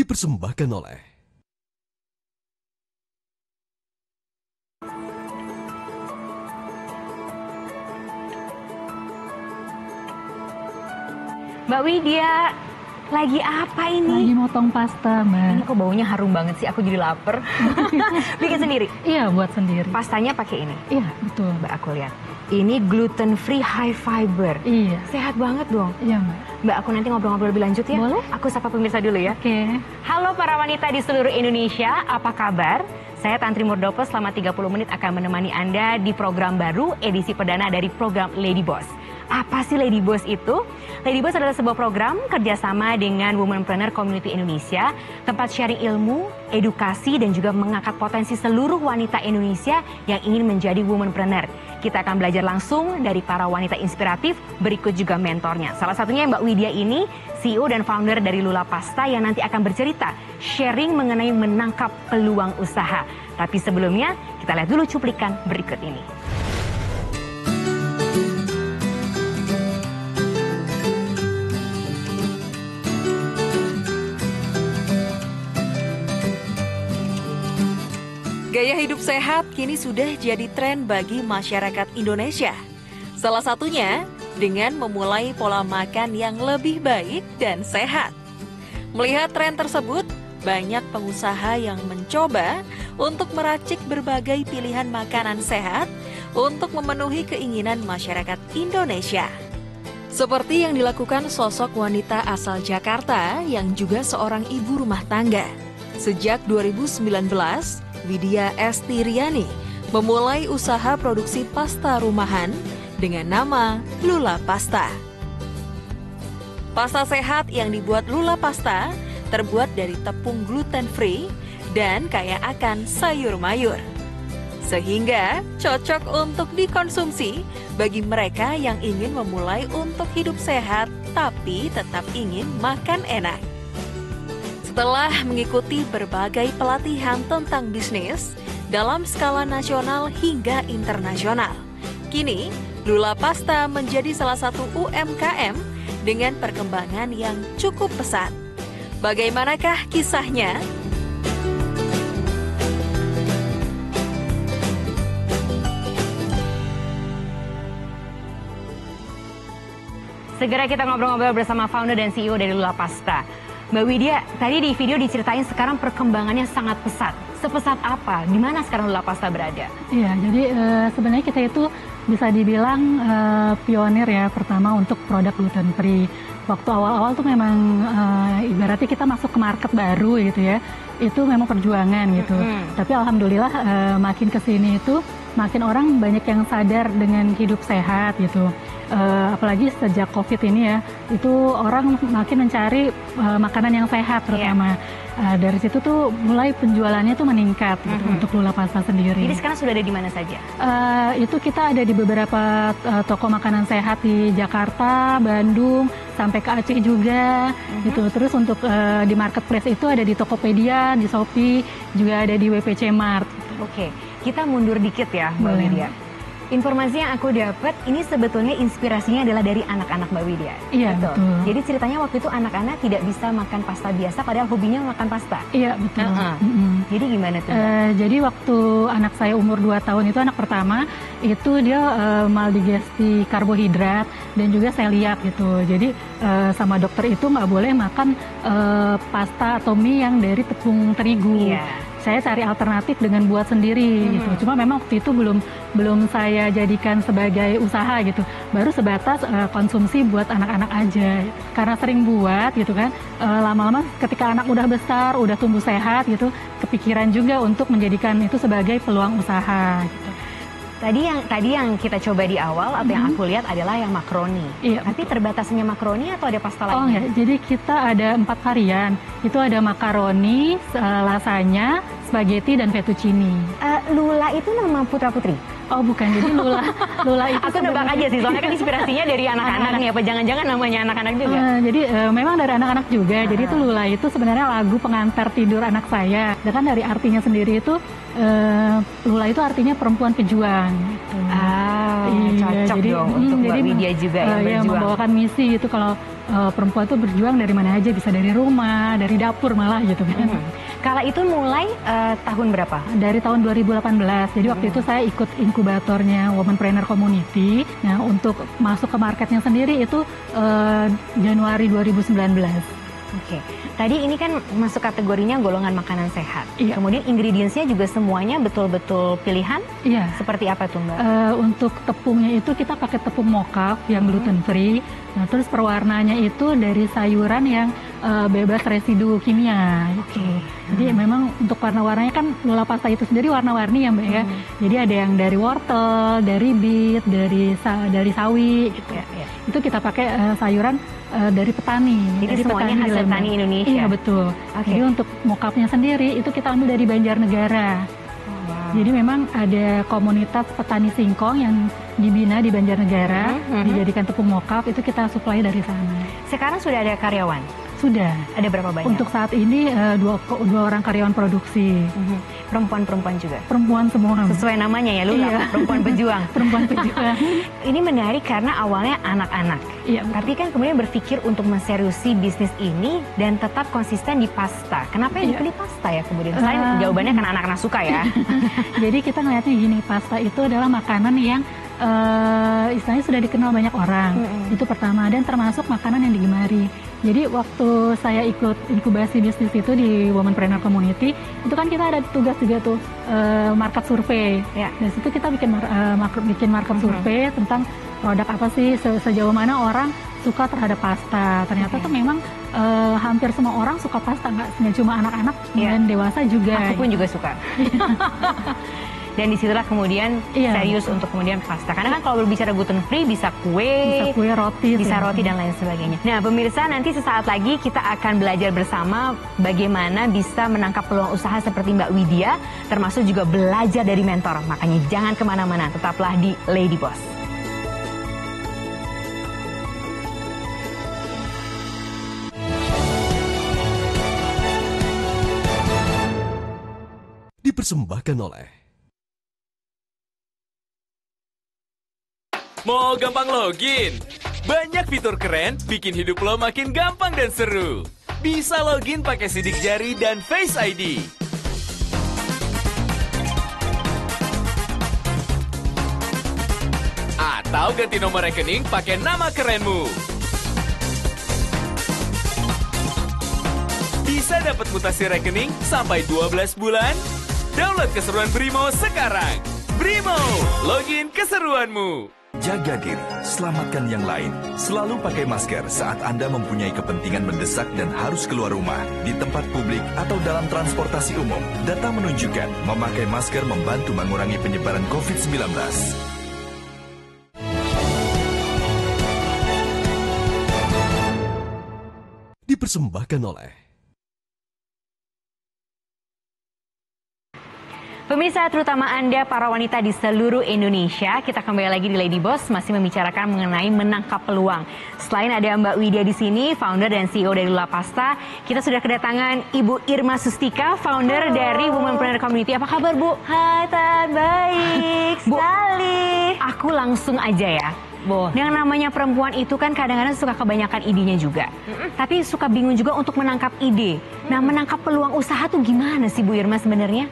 dipersembahkan oleh Mbak Widya, lagi apa ini? Lagi motong pasta, Mbak. Ini kok baunya harum banget sih, aku jadi lapar. Bikin sendiri? Iya, buat sendiri. Pastanya pakai ini? Iya, betul. Mbak, aku lihat. Ini gluten free high fiber. Iya. Sehat banget dong. Iya, Mbak. Mbak, aku nanti ngobrol-ngobrol lebih lanjut ya. Boleh. Aku sapa pemirsa dulu ya. Oke. Halo para wanita di seluruh Indonesia, apa kabar? Saya Tantri Murdoko selama 30 menit akan menemani Anda di program baru edisi perdana dari program Lady Boss. Apa sih Lady Boss itu? Lady Boss adalah sebuah program kerjasama dengan Womanpreneur Community Indonesia, tempat sharing ilmu, edukasi, dan juga mengangkat potensi seluruh wanita Indonesia yang ingin menjadi womanpreneur. Kita akan belajar langsung dari para wanita inspiratif, berikut juga mentornya. Salah satunya Mbak Widya ini, CEO dan founder dari Lula Pasta yang nanti akan bercerita, sharing mengenai menangkap peluang usaha. Tapi sebelumnya, kita lihat dulu cuplikan berikut ini. Gaya hidup sehat kini sudah jadi tren bagi masyarakat Indonesia. Salah satunya dengan memulai pola makan yang lebih baik dan sehat. Melihat tren tersebut, banyak pengusaha yang mencoba untuk meracik berbagai pilihan makanan sehat untuk memenuhi keinginan masyarakat Indonesia. Seperti yang dilakukan sosok wanita asal Jakarta yang juga seorang ibu rumah tangga. Sejak 2019, Widya Esti Riani memulai usaha produksi pasta rumahan dengan nama Lula Pasta. Pasta sehat yang dibuat Lula Pasta terbuat dari tepung gluten free dan kaya akan sayur mayur. Sehingga cocok untuk dikonsumsi bagi mereka yang ingin memulai untuk hidup sehat tapi tetap ingin makan enak. Setelah mengikuti berbagai pelatihan tentang bisnis dalam skala nasional hingga internasional, kini Lula Pasta menjadi salah satu UMKM dengan perkembangan yang cukup pesat. Bagaimanakah kisahnya? Segera kita ngobrol-ngobrol bersama founder dan CEO dari Lula Pasta. Mbak Widya, tadi di video diceritain sekarang perkembangannya sangat pesat. Sepesat apa? Di mana sekarang Lula Pasta berada? Iya, jadi sebenarnya kita itu bisa dibilang pionir ya pertama untuk produk gluten free. Waktu awal-awal tuh memang ibaratnya kita masuk ke market baru gitu ya, itu memang perjuangan gitu. Tapi alhamdulillah makin kesini itu makin orang banyak yang sadar dengan hidup sehat gitu. Apalagi sejak COVID ini ya, itu orang makin mencari makanan yang sehat terutama. Dari situ tuh mulai penjualannya tuh meningkat gitu, untuk Lula Pasta sendiri. Jadi sekarang sudah ada di mana saja? Itu kita ada di beberapa toko makanan sehat di Jakarta, Bandung, sampai ke Aceh juga gitu. Terus untuk di marketplace itu ada di Tokopedia, di Shopee, juga ada di WPC Mart. Oke, kita mundur dikit ya Mbak Widya. Informasi yang aku dapat ini sebetulnya inspirasinya adalah dari anak-anak Mbak Widya. Iya, betul. Jadi ceritanya waktu itu anak-anak tidak bisa makan pasta biasa padahal hobinya makan pasta. Iya, betul. Jadi gimana tuh? Jadi waktu anak saya umur 2 tahun itu, anak pertama, itu dia maldigesti karbohidrat dan juga celiak gitu. Jadi sama dokter itu nggak boleh makan pasta atau mie yang dari tepung terigu. Saya cari alternatif dengan buat sendiri gitu. Cuma memang waktu itu belum saya jadikan sebagai usaha gitu. Baru sebatas konsumsi buat anak-anak aja. Karena sering buat gitu kan, lama-lama ketika anak udah besar, udah tumbuh sehat gitu, kepikiran juga untuk menjadikan itu sebagai peluang usaha gitu. Tadi yang kita coba di awal atau yang aku lihat adalah yang makaroni. Iya, tapi terbatasnya makaroni atau ada pasta lainnya? Oh enggak, jadi kita ada 4 varian. Itu ada makaroni, lasagna, spaghetti, dan fettuccine. Lula itu nama putra-putri? Oh bukan, jadi Lula itu aku nebak aja sih, soalnya kan inspirasinya dari anak-anak nih, apa jangan-jangan namanya anak-anak juga? Jadi memang dari anak-anak juga, jadi itu Lula itu sebenarnya lagu pengantar tidur anak saya. Dan kan dari artinya sendiri itu, Lula itu artinya perempuan pejuang gitu. Cocok jadi, dong untuk Mbak Widya juga yang ya, berjuang. membawakan misi gitu kalau perempuan tuh berjuang dari mana aja, bisa dari rumah, dari dapur malah gitu kan. Kala itu mulai tahun berapa? Dari tahun 2018. Jadi waktu itu saya ikut inkubatornya Womanpreneur Community. Nah, untuk masuk ke marketnya sendiri itu Januari 2019. Oke, tadi ini kan masuk kategorinya golongan makanan sehat. Iya. Kemudian ingredientsnya juga semuanya betul-betul pilihan? Iya. Seperti apa tuh Mbak? Untuk tepungnya itu kita pakai tepung mocha yang gluten free. Nah, terus perwarnanya itu dari sayuran yang bebas residu kimia. Gitu. Jadi memang untuk warna-warnanya kan lula pasta itu sendiri warna-warni ya Mbak ya. Jadi ada yang dari wortel, dari beet, dari sawi gitu. Ya. Itu kita pakai sayuran dari petani. Jadi dari semuanya hasil Lembang. tani Indonesia? Iya betul. Jadi untuk mokapnya sendiri itu kita ambil dari Banjarnegara. Jadi memang ada komunitas petani singkong yang dibina di Banjarnegara, dijadikan tepung mokap, itu kita suplai dari sana. Sekarang sudah ada karyawan? Sudah. Ada berapa banyak? Untuk saat ini dua orang karyawan produksi. Perempuan-perempuan juga? Perempuan semua. Sesuai namanya ya, Lula, Iya. perempuan pejuang. Perempuan pejuang. Ini menarik karena awalnya anak-anak. Iya, Tapi kan kemudian berpikir untuk menseriusi bisnis ini dan tetap konsisten di pasta. Kenapa yang dipilih pasta ya kemudian? Selain jawabannya karena anak-anak suka ya. Jadi kita ngeliatnya gini, pasta itu adalah makanan yang istilahnya sudah dikenal banyak orang. Itu pertama, dan termasuk makanan yang digemari. Jadi waktu saya ikut inkubasi bisnis itu di Womanpreneur Community, itu kan kita ada tugas juga tuh market survei. Ya. Dari situ kita bikin market survei tentang produk apa sih, sejauh mana orang suka terhadap pasta. Ternyata tuh memang hampir semua orang suka pasta, nggak cuma anak-anak dan dewasa juga. Aku pun juga suka. Dan disitulah kemudian serius untuk kemudian pasta. Karena kan kalau berbicara gluten free bisa kue, roti, bisa roti dan lain sebagainya. Nah pemirsa, nanti sesaat lagi kita akan belajar bersama bagaimana bisa menangkap peluang usaha seperti Mbak Widya, termasuk juga belajar dari mentor. Makanya jangan kemana-mana, tetaplah di Lady Boss. Dipersembahkan oleh Mau gampang login? Banyak fitur keren bikin hidup lo makin gampang dan seru. Bisa login pakai sidik jari dan Face ID. Atau ganti nomor rekening pakai nama kerenmu. Bisa dapat mutasi rekening sampai 12 bulan? Download keseruan Brimo sekarang. Brimo, login keseruanmu. Jaga diri, selamatkan yang lain. Selalu pakai masker saat Anda mempunyai kepentingan mendesak dan harus keluar rumah, di tempat publik atau dalam transportasi umum. Data menunjukkan memakai masker membantu mengurangi penyebaran COVID-19. Dipersembahkan oleh Pemirsa, terutama Anda para wanita di seluruh Indonesia, kita kembali lagi di Lady Boss masih membicarakan mengenai menangkap peluang. Selain ada Mbak Widya di sini, founder dan CEO dari Lula Pasta, kita sudah kedatangan Ibu Irma Sustika, founder dari Womanpreneur Community. Apa kabar, Bu? Hai, Tan, baik sekali. Aku langsung aja ya. Yang namanya perempuan itu kan kadang-kadang suka kebanyakan idenya juga. Tapi suka bingung juga untuk menangkap ide. Nah, menangkap peluang usaha tuh gimana sih Bu Irma sebenarnya?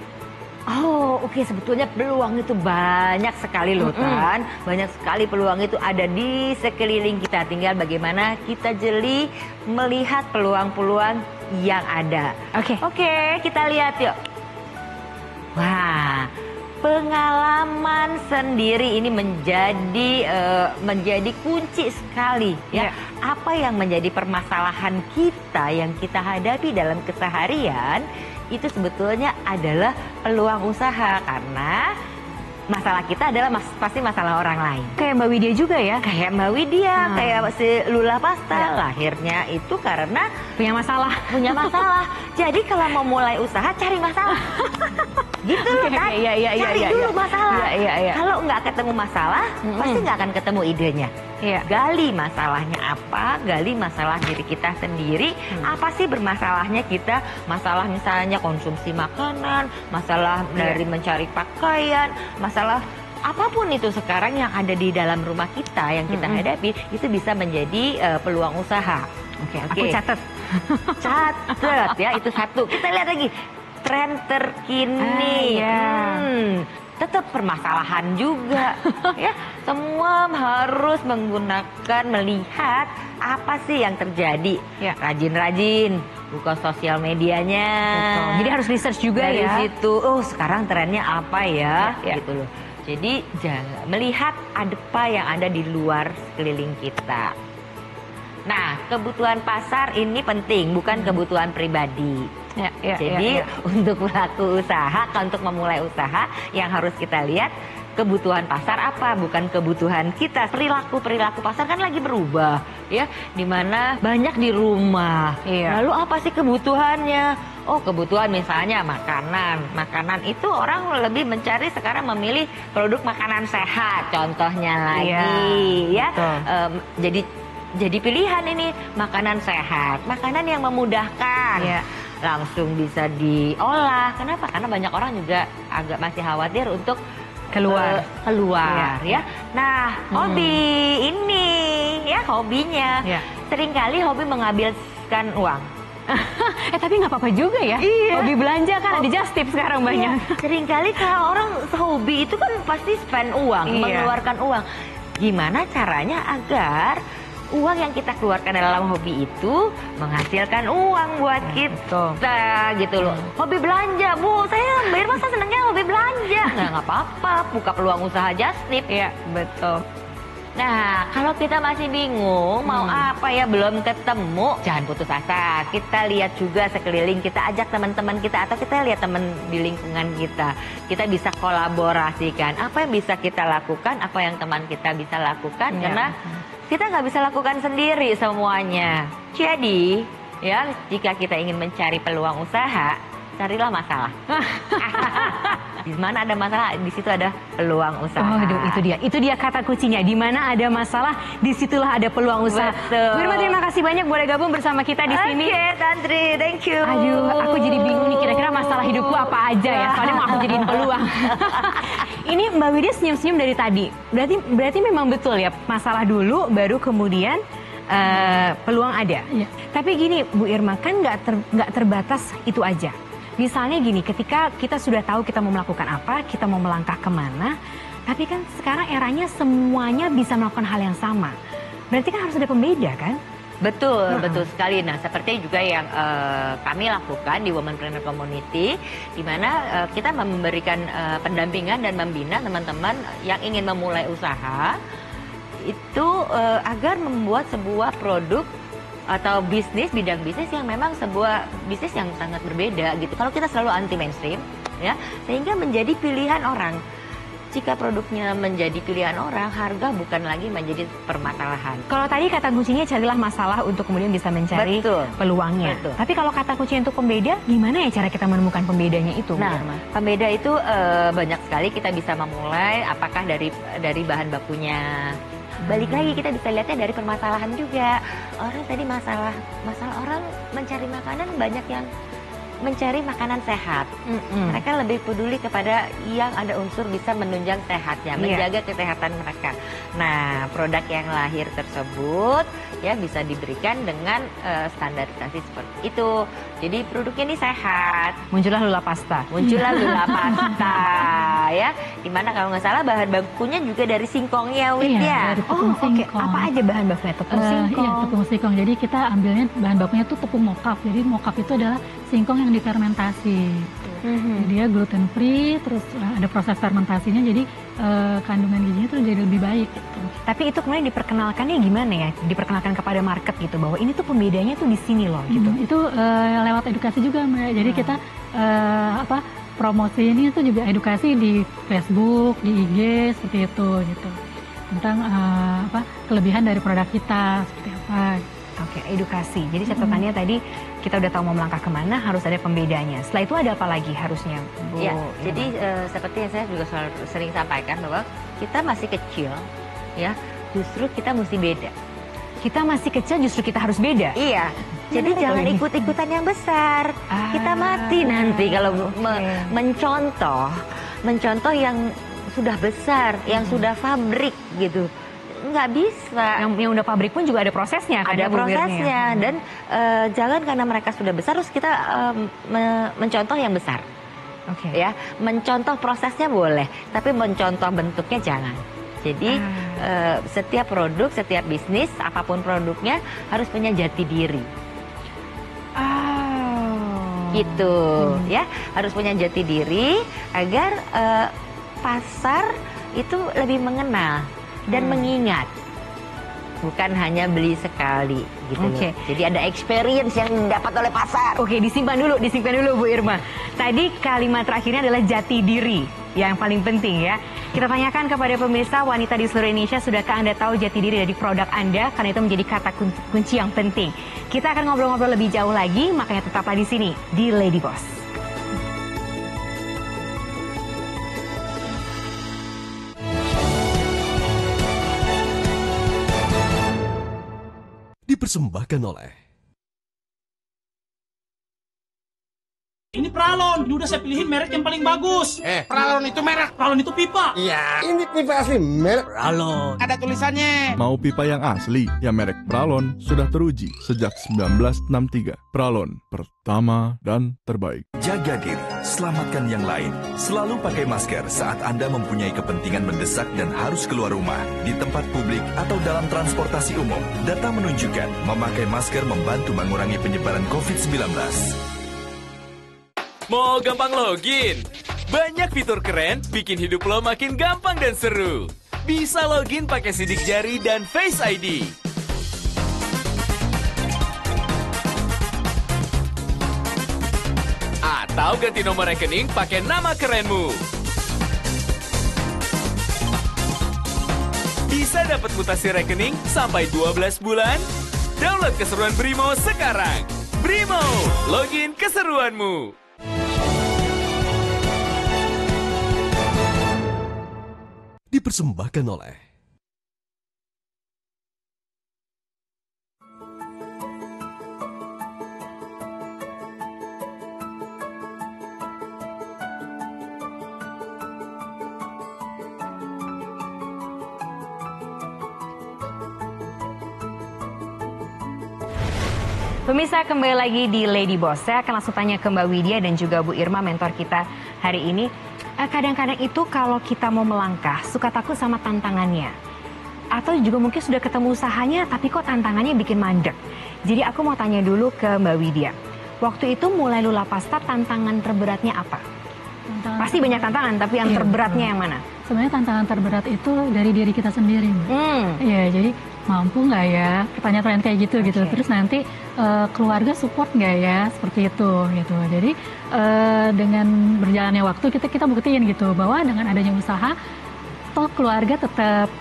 Oh, oke. Sebetulnya peluang itu banyak sekali loh, Tan. Banyak sekali peluang itu ada di sekeliling kita. Tinggal bagaimana kita jeli melihat peluang-peluang yang ada. Oke, kita lihat yuk. Wah, pengalaman sendiri ini menjadi kunci sekali ya. Apa yang menjadi permasalahan kita yang kita hadapi dalam keseharian itu sebetulnya adalah peluang usaha, karena masalah kita adalah pasti masalah orang lain. Kayak Mbak Widya juga ya? Kayak Mbak Widya, kayak si Lula Pasta. Lahirnya itu karena punya masalah. Jadi kalau mau mulai usaha, cari masalah. Gitu loh kan? Cari dulu masalah. Kalau nggak ketemu masalah, pasti nggak akan ketemu idenya. Gali masalahnya apa, gali masalah diri kita sendiri. Apa sih bermasalahnya kita? Masalah misalnya konsumsi makanan, masalah dari mencari pakaian, masalah apapun itu sekarang yang ada di dalam rumah kita yang kita hadapi itu bisa menjadi peluang usaha. Oke, aku catat. Catat ya, itu satu. Kita lihat lagi tren terkini. Tetap permasalahan juga ya, semua harus melihat apa sih yang terjadi. Rajin-rajin buka sosial medianya. Betul. Jadi harus research juga dari ya. situ, sekarang trennya apa ya, gitu loh. Jadi jangan melihat apa yang ada di luar sekeliling kita. Nah, kebutuhan pasar ini penting, bukan kebutuhan pribadi. Jadi untuk pelaku usaha, untuk memulai usaha yang harus kita lihat kebutuhan pasar apa, bukan kebutuhan kita. Perilaku pasar kan lagi berubah, ya, dimana banyak di rumah. Lalu apa sih kebutuhannya? Oh, kebutuhan misalnya makanan itu orang lebih mencari sekarang memilih produk makanan sehat, contohnya lagi, jadi pilihan ini makanan sehat, makanan yang memudahkan. Langsung bisa diolah. Kenapa? Karena banyak orang juga agak masih khawatir untuk keluar. Nah, hobi ini ya, hobinya seringkali hobi menghabiskan uang. Tapi nggak apa-apa juga ya. Hobi belanja kan ada just tip sekarang banyak. Seringkali kalau orang hobi itu kan pasti spend uang, mengeluarkan uang. Gimana caranya agar uang yang kita keluarkan dalam hobi itu menghasilkan uang buat kita, gitu loh. Hobi belanja, Bu, saya bayar masa senangnya hobi belanja. Nggak apa-apa, buka peluang usaha just tip. Betul. Nah, kalau kita masih bingung mau apa ya, belum ketemu, jangan putus asa. Kita lihat juga sekeliling, kita ajak teman-teman kita atau kita lihat teman di lingkungan kita. Kita bisa kolaborasikan apa yang bisa kita lakukan, apa yang teman kita bisa lakukan, karena kita nggak bisa lakukan sendiri semuanya. Jadi, ya, jika kita ingin mencari peluang usaha, carilah masalah. Di mana ada masalah, di situ ada peluang usaha. Itu dia kata kuncinya. Di mana ada masalah, disitulah ada peluang usaha. Bu Irma, terima kasih banyak boleh gabung bersama kita di sini. Oke, Tantri, thank you. Aduh, aku jadi bingung nih, kira-kira masalah hidupku apa aja ya. Soalnya mau aku jadiin peluang. Ini Mbak Widya senyum-senyum dari tadi. Berarti memang betul ya, masalah dulu, baru kemudian peluang ada. Tapi gini, Bu Irma, kan nggak terbatas itu aja. Misalnya gini, ketika kita sudah tahu kita mau melakukan apa, kita mau melangkah kemana, tapi kan sekarang eranya semuanya bisa melakukan hal yang sama. Berarti kan harus ada pembeda kan? Betul, betul sekali. Nah, seperti juga yang kami lakukan di Womanpreneur Community, di mana kita memberikan pendampingan dan membina teman-teman yang ingin memulai usaha, itu agar membuat sebuah produk atau bidang bisnis yang memang sebuah bisnis yang sangat berbeda gitu. Kalau kita selalu anti mainstream, ya, sehingga menjadi pilihan orang. Jika produknya menjadi pilihan orang, harga bukan lagi menjadi permasalahan. Kalau tadi kata kuncinya carilah masalah untuk kemudian bisa mencari peluangnya. Tapi kalau kata kuncinya untuk pembeda, gimana ya cara kita menemukan pembedanya itu? Nah, pembeda itu banyak sekali kita bisa memulai. Apakah dari bahan bakunya? Balik lagi kita bisa lihatnya dari permasalahan juga. Orang tadi masalah orang mencari makanan, banyak yang mencari makanan sehat. Mereka lebih peduli kepada yang ada unsur bisa menunjang sehatnya, menjaga kesehatan mereka. Nah, produk yang lahir tersebut ya bisa diberikan dengan standarisasi seperti itu. Jadi produknya ini sehat. Muncullah Lula Pasta. Ya. Dimana kalau nggak salah bahan bakunya juga dari singkongnya, Widya. Dari tepung singkong. Apa aja bahan bakunya? Tepung singkong. Iya, tepung singkong. Jadi kita ambilnya bahan bakunya tuh tepung mokaf. Jadi mokaf itu adalah singkong yang difermentasi. Jadi dia gluten free, terus ada proses fermentasinya, jadi kandungan gizinya tuh jadi lebih baik gitu. Tapi itu kemudian diperkenalkannya gimana ya? Diperkenalkan kepada market gitu, bahwa ini tuh pembedanya tuh di sini loh gitu. Itu lewat edukasi juga, Mbak. Jadi kita promosi ini tuh juga edukasi di Facebook, di IG seperti itu gitu. Tentang kelebihan dari produk kita seperti apa. Oke, edukasi. Jadi catatannya tadi kita udah tahu mau melangkah kemana, harus ada pembedanya. Setelah itu ada apa lagi harusnya, Bu? Ya, jadi seperti yang saya juga sering sampaikan bahwa kita masih kecil, ya, justru kita mesti beda. Kita masih kecil, justru kita harus beda. Iya. Jadi jangan ikut-ikutan yang besar. Kita mati nanti kalau mencontoh yang sudah besar, yang sudah pabrik gitu. Nggak bisa. Yang udah pabrik pun juga ada prosesnya. Ada prosesnya. Dan jangan karena mereka sudah besar terus kita mencontoh yang besar. Oke. Ya, mencontoh prosesnya boleh, tapi mencontoh bentuknya jangan. Jadi setiap produk, setiap bisnis, apapun produknya harus punya jati diri. Gitu, ya, harus punya jati diri agar pasar itu lebih mengenal dan mengingat, bukan hanya beli sekali gitu. Oke. Jadi ada experience yang didapat oleh pasar. Oke, disimpan dulu Bu Irma. Tadi kalimat terakhirnya adalah jati diri, yang paling penting ya. Kita tanyakan kepada pemirsa wanita di seluruh Indonesia, sudahkah Anda tahu jati diri dari produk Anda? Karena itu menjadi kata kunci yang penting. Kita akan ngobrol-ngobrol lebih jauh lagi, makanya tetaplah di sini di Lady Boss. Dipersembahkan oleh ini Pralon, ini udah saya pilihin merek yang paling bagus. Pralon itu merek. Pralon itu pipa. Iya, ini pipa asli merek Pralon. Ada tulisannya. Mau pipa yang asli, ya merek Pralon sudah teruji sejak 1963. Pralon, pertama dan terbaik. Jaga diri, selamatkan yang lain. Selalu pakai masker saat Anda mempunyai kepentingan mendesak dan harus keluar rumah, di tempat publik atau dalam transportasi umum. Data menunjukkan memakai masker membantu mengurangi penyebaran COVID-19. Mau gampang login? Banyak fitur keren bikin hidup lo makin gampang dan seru. Bisa login pakai sidik jari dan Face ID. Atau ganti nomor rekening pakai nama kerenmu. Bisa dapat mutasi rekening sampai 12 bulan? Download keseruan Brimo sekarang. Brimo, login keseruanmu. dipersembahkan oleh Pemirsa, kembali lagi di Lady Boss. Saya akan langsung tanya ke Mbak Widya dan juga Bu Irma, mentor kita hari ini. Kadang-kadang itu kalau kita mau melangkah, suka takut sama tantangannya. Atau juga mungkin sudah ketemu usahanya, tapi kok tantangannya bikin mandek. Jadi aku mau tanya dulu ke Mbak Widya. Waktu itu mulai Lula Pasta, tantangan terberatnya apa? Pasti banyak tantangan, tapi yang terberatnya yang mana? Sebenarnya tantangan terberat itu dari diri kita sendiri. Iya, jadi mampu nggak ya, pertanyaan-pertanyaan kayak gitu gitu. Terus nanti keluarga support nggak ya, seperti itu gitu. Jadi dengan berjalannya waktu kita buktiin gitu bahwa dengan adanya usaha, toh keluarga tetap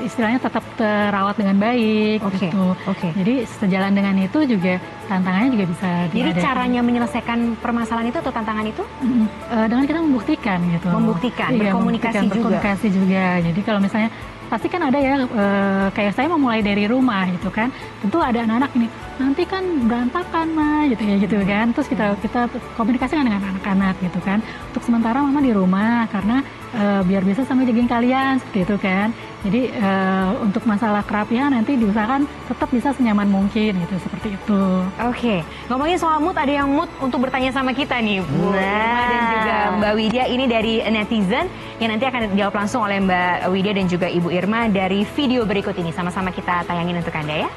istilahnya tetap terawat dengan baik gitu. Jadi sejalan dengan itu juga tantangannya juga bisa Jadi caranya menyelesaikan permasalahan itu atau tantangan itu? Dengan kita membuktikan gitu. Berkomunikasi juga. Jadi kalau misalnya pasti kan ada ya kayak saya memulai dari rumah gitu kan. Tentu ada anak-anak ini nanti kan berantakan mah gitu kan. Terus kita komunikasikan dengan anak-anak gitu kan. Untuk sementara mama di rumah karena biar bisa sambil jagain kalian seperti itu kan. Jadi untuk masalah kerapian nanti diusahakan tetap bisa senyaman mungkin gitu, seperti itu. Oke, ngomongin soal mood, ada yang mood untuk bertanya sama kita nih, Bu Irma dan juga Mbak Widya. Ini dari netizen yang nanti akan dijawab langsung oleh Mbak Widya dan juga Ibu Irma dari video berikut ini. Sama-sama kita tayangin untuk Anda ya.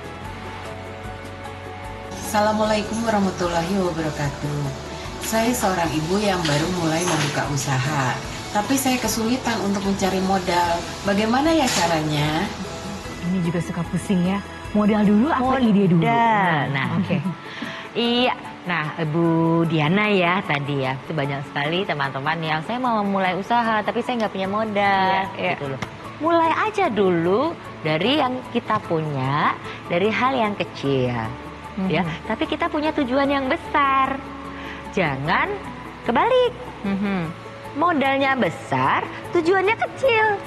Assalamualaikum warahmatullahi wabarakatuh. Saya seorang ibu yang baru mulai membuka usaha. Tapi saya kesulitan untuk mencari modal. Bagaimana ya caranya? Ini juga suka pusing ya. Modal dulu apa ide dulu? Iya. Nah, Bu Diana ya tadi ya. Itu banyak sekali teman-teman yang saya mau memulai usaha tapi saya nggak punya modal. Gitu loh. Mulai aja dulu dari yang kita punya, dari hal yang kecil. Ya, tapi kita punya tujuan yang besar. Jangan kebalik. Modalnya besar, tujuannya kecil.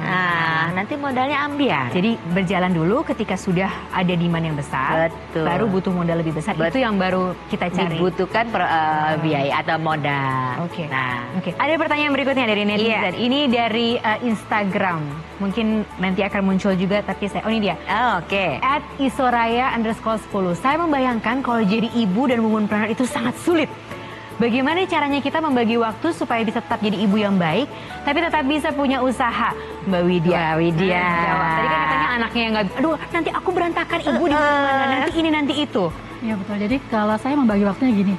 Nah, nanti modalnya ambiar. Jadi berjalan dulu ketika sudah ada demand yang besar, Betul. baru butuh modal lebih besar. Itu yang baru kita cari. Dibutuhkan biaya atau modal. Oke. Nah, Ada pertanyaan berikutnya dari netizen. Iya. Ini dari Instagram. Mungkin nanti akan muncul juga, tapi ini dia. Oke. @isoraya_10. Saya membayangkan kalau jadi ibu dan womanpreneur itu sangat sulit. Bagaimana caranya kita membagi waktu supaya bisa tetap jadi ibu yang baik, tapi tetap bisa punya usaha, Mbak Widya? Jawab. Tadi kan katanya anaknya yang nggak, aduh nanti aku berantakan ibu di mana, nanti ini nanti itu. Ya betul. Jadi kalau saya membagi waktunya gini,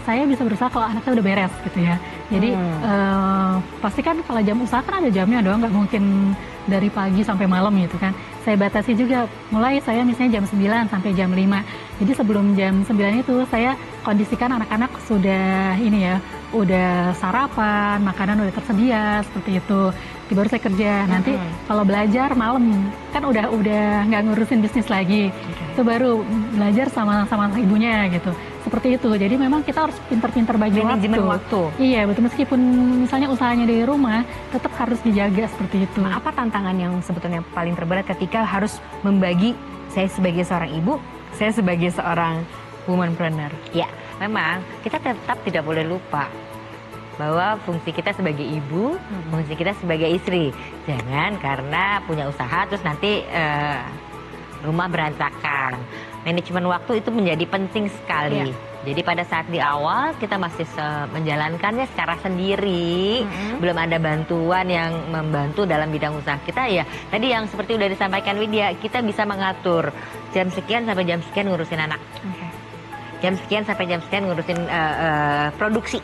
saya bisa berusaha kalau anaknya udah beres gitu ya. Jadi pasti kan kalau jam usaha kan ada jamnya dong, nggak mungkin dari pagi sampai malam gitu kan. Saya batasi juga, mulai saya misalnya jam 9 sampai jam 5. Jadi sebelum jam 9 itu saya kondisikan anak-anak sudah ini ya, udah sarapan, makanan udah tersedia seperti itu. Baru saya kerja. Nanti kalau belajar malam kan udah nggak ngurusin bisnis lagi. Itu baru belajar sama ibunya gitu. Seperti itu. Jadi memang kita harus pintar-pintar bagi manajemen waktu. Iya betul. Meskipun misalnya usahanya dari rumah, tetap harus dijaga seperti itu. Apa tantangan yang sebetulnya paling terberat ketika harus membagi, saya sebagai seorang ibu, saya sebagai seorang womanpreneur? Ya, memang kita tetap tidak boleh lupa bahwa fungsi kita sebagai ibu, fungsi kita sebagai istri. Jangan karena punya usaha terus nanti rumah berantakan. Manajemen waktu itu menjadi penting sekali. Jadi pada saat di awal kita masih menjalankannya secara sendiri, belum ada bantuan yang membantu dalam bidang usaha kita ya. Tadi yang seperti udah disampaikan Widya, kita bisa mengatur jam sekian sampai jam sekian ngurusin anak. Jam sekian sampai jam sekian ngurusin produksi.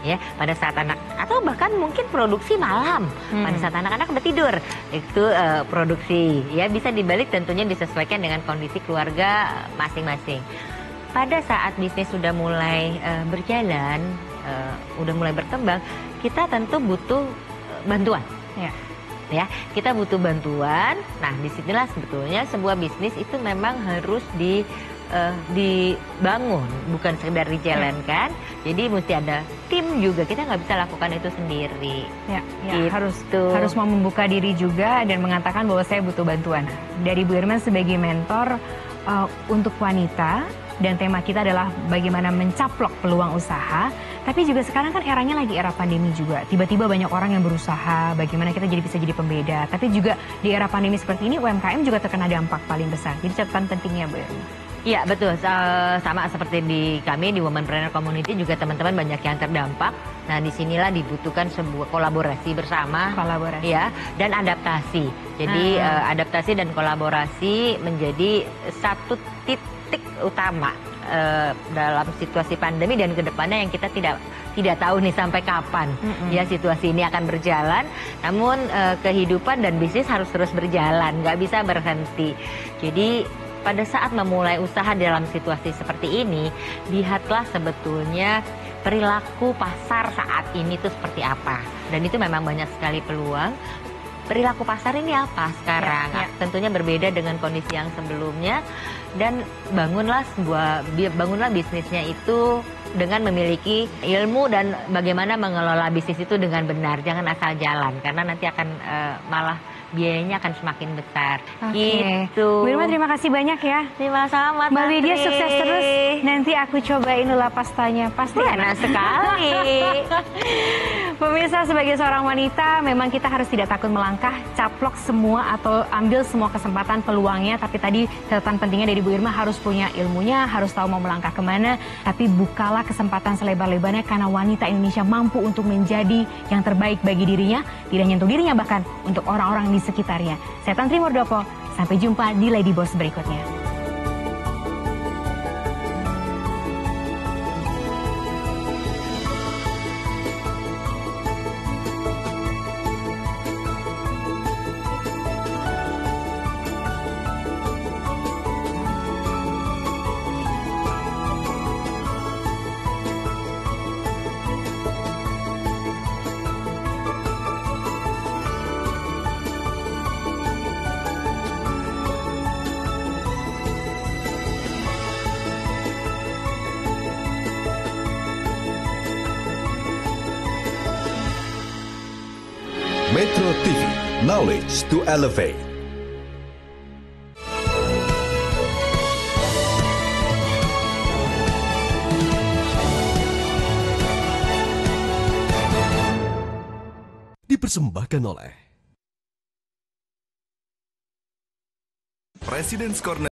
Ya, pada saat anak atau bahkan mungkin produksi malam pada saat anak-anak udah tidur itu produksi ya, bisa dibalik tentunya disesuaikan dengan kondisi keluarga masing-masing. Pada saat bisnis sudah mulai berjalan, udah mulai berkembang, kita tentu butuh bantuan. Ya, kita butuh bantuan. Nah, disinilah sebetulnya sebuah bisnis itu memang harus dibangun, bukan sekedar dijalankan. Jadi mesti ada tim juga, kita nggak bisa lakukan itu sendiri. Gitu. harus mau membuka diri juga dan mengatakan bahwa saya butuh bantuan. Dari Bu Irma sebagai mentor untuk wanita, dan tema kita adalah bagaimana mencaplok peluang usaha. Tapi juga sekarang kan eranya lagi era pandemi juga. Tiba-tiba banyak orang yang berusaha, bagaimana kita bisa jadi pembeda. Tapi juga di era pandemi seperti ini UMKM juga terkena dampak paling besar. Jadi catatan pentingnya Bu Irma. Iya betul, sama seperti di kami di Womanpreneur Community juga teman-teman banyak yang terdampak. Nah, disinilah dibutuhkan sebuah kolaborasi bersama, ya, dan adaptasi. Jadi adaptasi dan kolaborasi menjadi satu titik utama dalam situasi pandemi dan kedepannya yang kita tidak tahu nih sampai kapan ya situasi ini akan berjalan. Namun kehidupan dan bisnis harus terus berjalan, nggak bisa berhenti. Jadi pada saat memulai usaha dalam situasi seperti ini, lihatlah sebetulnya perilaku pasar saat ini itu seperti apa. Dan itu memang banyak sekali peluang. Perilaku pasar ini apa sekarang? Tentunya berbeda dengan kondisi yang sebelumnya. Dan bangunlah bisnisnya itu dengan memiliki ilmu dan bagaimana mengelola bisnis itu dengan benar. Jangan asal jalan, karena nanti akan malah biayanya akan semakin besar. Gitu. Bu Irma, terima kasih banyak ya. Sama-sama. Mbak Widya sukses terus. Nanti aku cobain lula pastanya. Pasti enak sekali. Pemirsa, sebagai seorang wanita memang kita harus tidak takut melangkah, caplok semua atau ambil semua kesempatan peluangnya. Tapi tadi catatan pentingnya dari Bu Irma, harus punya ilmunya, harus tahu mau melangkah kemana. Tapi bukalah kesempatan selebar-lebarnya, karena wanita Indonesia mampu untuk menjadi yang terbaik bagi dirinya. Tidak hanya untuk dirinya, bahkan untuk orang-orang di sekitarnya. Saya Tantri Murdopo, sampai jumpa di Lady Boss berikutnya. Metro TV, knowledge to elevate. Dipersembahkan oleh President's Corner.